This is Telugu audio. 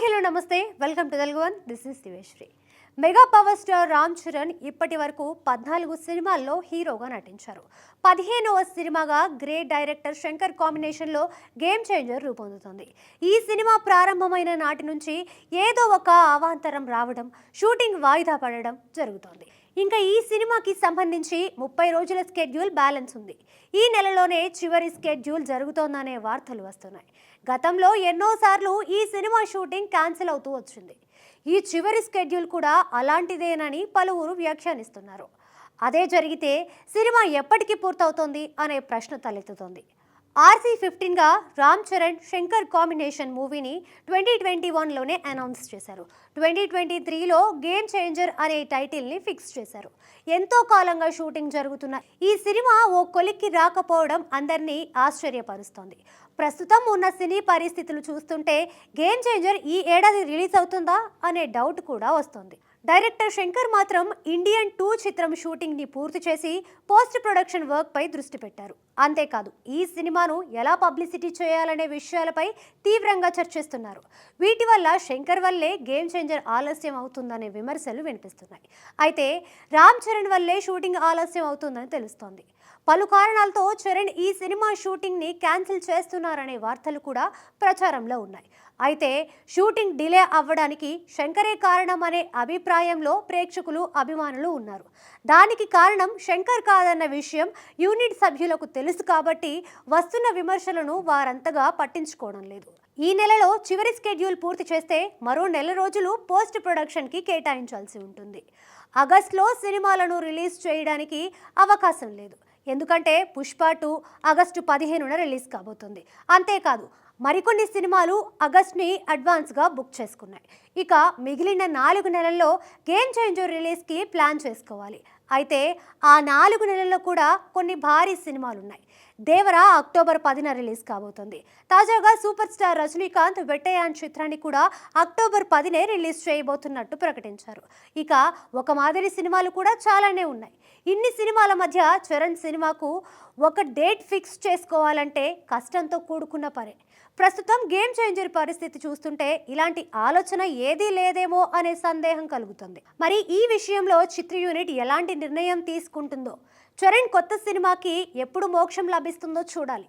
హలో నమస్తే welcome to Telugu one this is Diveshri. Mega power star Ram Charan ఇప్పటి వరకు 14 సినిమాల్లో హీరోగా నటించారు. 15వ సినిమాగా గ్రేట్ డైరెక్టర్ శంకర్ కాంబినేషన్లో గేమ్ చేంజర్ రూపొందుతుంది. ఈ సినిమా ప్రారంభమైన నాటి నుంచి ఏదో ఒక అవాంతరం రావడం, షూటింగ్ వాయిదా పడడం జరుగుతోంది. ఇంకా ఈ సినిమాకి సంబంధించి 30 రోజుల స్కెడ్యూల్ బ్యాలెన్స్ ఉంది. ఈ నెలలోనే చివరి స్కెడ్యూల్ జరుగుతోందనే వార్తలు వస్తున్నాయి. గతంలో ఎన్నోసార్లు ఈ సినిమా షూటింగ్ క్యాన్సిల్ అవుతూ వచ్చింది. ఈ చివరి స్కెడ్యూల్ కూడా అలాంటిదేనని పలువురు వ్యాఖ్యానిస్తున్నారు. అదే జరిగితే సినిమా ఎప్పటికి పూర్తవుతోంది అనే ప్రశ్న తలెత్తుతోంది. RC-15గా రామ్ చరణ్ శంకర్ కాంబినేషన్ మూవీని 2021లోనే అనౌన్స్ చేశారు. 2023లో గేమ్ చేంజర్ అనే టైటిల్ని ఫిక్స్ చేశారు. ఎంతో కాలంగా షూటింగ్ జరుగుతున్న ఈ సినిమా ఓ కొలిక్కి రాకపోవడం అందరినీ ఆశ్చర్యపరుస్తోంది. ప్రస్తుతం ఉన్న సినీ పరిస్థితులు చూస్తుంటే గేమ్ చేంజర్ ఈ ఏడాది రిలీజ్ అవుతుందా అనే డౌట్ కూడా వస్తుంది. డైరెక్టర్ శంకర్ మాత్రం ఇండియన్ 2 చిత్రం షూటింగ్ని పూర్తి చేసి పోస్ట్ ప్రొడక్షన్ వర్క్ పై దృష్టి పెట్టారు. అంతేకాదు ఈ సినిమాను ఎలా పబ్లిసిటీ చేయాలనే విషయాలపై తీవ్రంగా చర్చిస్తున్నారు. వీటి వల్ల శంకర్ వల్లే గేమ్ చేంజర్ ఆలస్యం అవుతుందనే విమర్శలు వినిపిస్తున్నాయి. అయితే రామ్ చరణ్ వల్లే షూటింగ్ ఆలస్యం అవుతుందని తెలుస్తోంది. పలు కారణాలతో చరణ్ ఈ సినిమా షూటింగ్ని క్యాన్సిల్ చేస్తున్నారనే వార్తలు కూడా ప్రచారంలో ఉన్నాయి. అయితే షూటింగ్ డిలే అవ్వడానికి శంకరే కారణం అనే అభిప్రాయంలో ప్రేక్షకులు, అభిమానులు ఉన్నారు. దానికి కారణం శంకర్ కాదన్న విషయం యూనిట్ సభ్యులకు తెలుసు కాబట్టి వస్తున్న విమర్శలను వారంతగా పట్టించుకోవడం లేదు. ఈ నెలలో చివరి స్కెడ్యూల్ పూర్తి చేస్తే మరో నెల రోజులు పోస్ట్ ప్రొడక్షన్కి కేటాయించాల్సి ఉంటుంది. ఆగస్టులో సినిమాలను రిలీజ్ చేయడానికి అవకాశం లేదు. ఎందుకంటే పుష్ప 2 ఆగస్టు 15న రిలీజ్ కాబోతుంది. అంతేకాదు మరికొన్ని సినిమాలు ఆగస్టుని అడ్వాన్స్గా బుక్ చేసుకున్నాయి. ఇక మిగిలిన 4 నెలల్లో గేమ్ చేంజర్ రిలీజ్కి ప్లాన్ చేసుకోవాలి. అయితే ఆ 4 నెలల్లో కూడా కొన్ని భారీ సినిమాలున్నాయి. దేవరా అక్టోబర్ 10న రిలీజ్ కాబోతుంది. తాజాగా సూపర్ స్టార్ రజనీకాంత్ వెట్టయాన్ చిత్రాన్ని కూడా అక్టోబర్ 10నే రిలీజ్ చేయబోతున్నట్టు ప్రకటించారు. ఇక ఒక మాదిరి సినిమాలు కూడా చాలానే ఉన్నాయి. ఇన్ని సినిమాల మధ్య చరణ్ సినిమాకు ఒక డేట్ ఫిక్స్ చేసుకోవాలంటే కష్టంతో కూడుకున్న పనే. ప్రస్తుతం గేమ్ చేంజర్ పరిస్థితి చూస్తుంటే ఇలాంటి ఆలోచన ఏదీ లేదేమో అనే సందేహం కలుగుతుంది. మరి ఈ విషయంలో చిత్ర యూనిట్ ఎలాంటి నిర్ణయం తీసుకుంటుందో, చరణ్ కొత్త సినిమాకి ఎప్పుడు మోక్షం లభిస్తుందో చూడాలి.